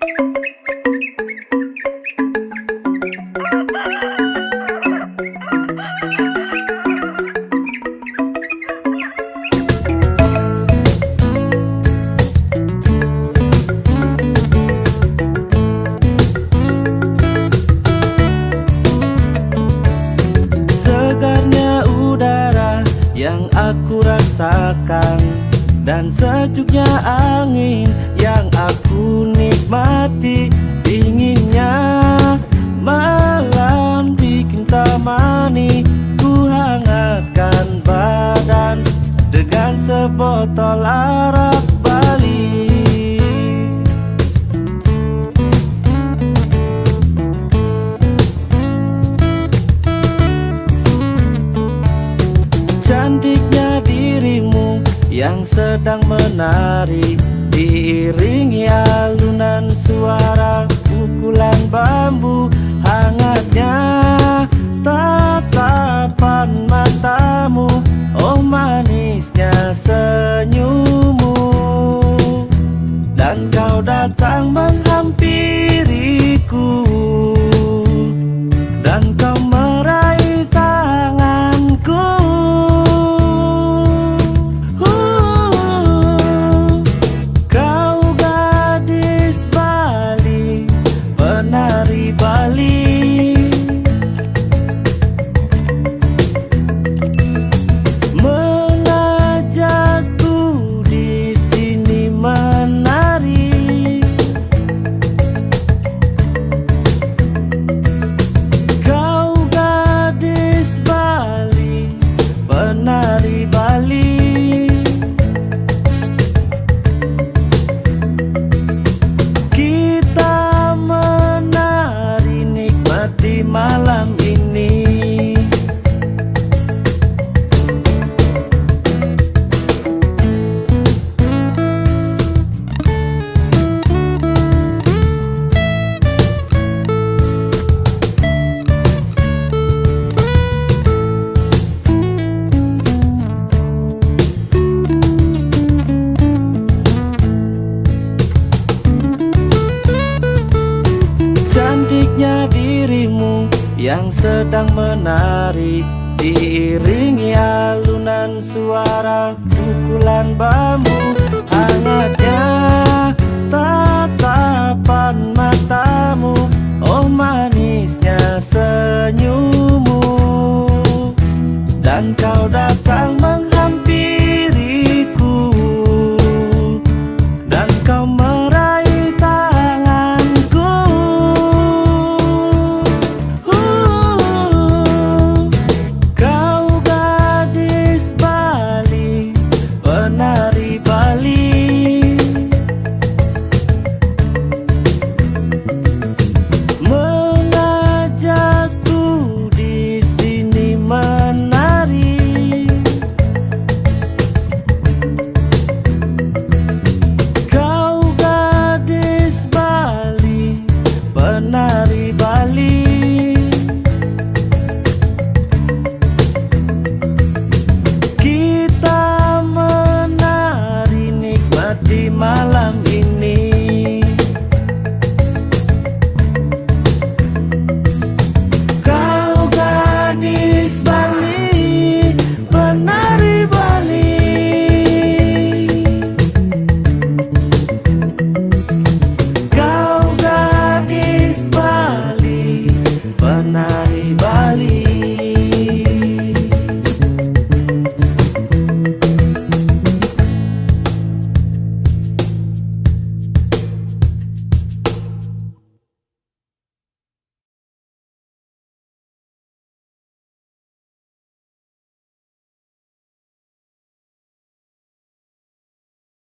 Segarnya udara yang aku rasakan, dan sejuknya angin yang aku nikmati. Dinginnya malam bikin temani, ku hangatkan badan dengan sebotol arak Bali. Cantiknya dirimu yang sedang menari, diiringi alunan suara pukulan bambu. Hangatnya tatapan matamu, oh manisnya senyummu. Dan kau datang menghampiriku, dan kau meraih tanganku. Bali, mengajakku di sini menari. Kau gadis Bali, penari Bali. Di malam ini cantiknya dirimu yang sedang menari, diiringi alunan suara pukulan bambu. Hangatnya tatapan matamu, oh manisnya senyummu. Dan kau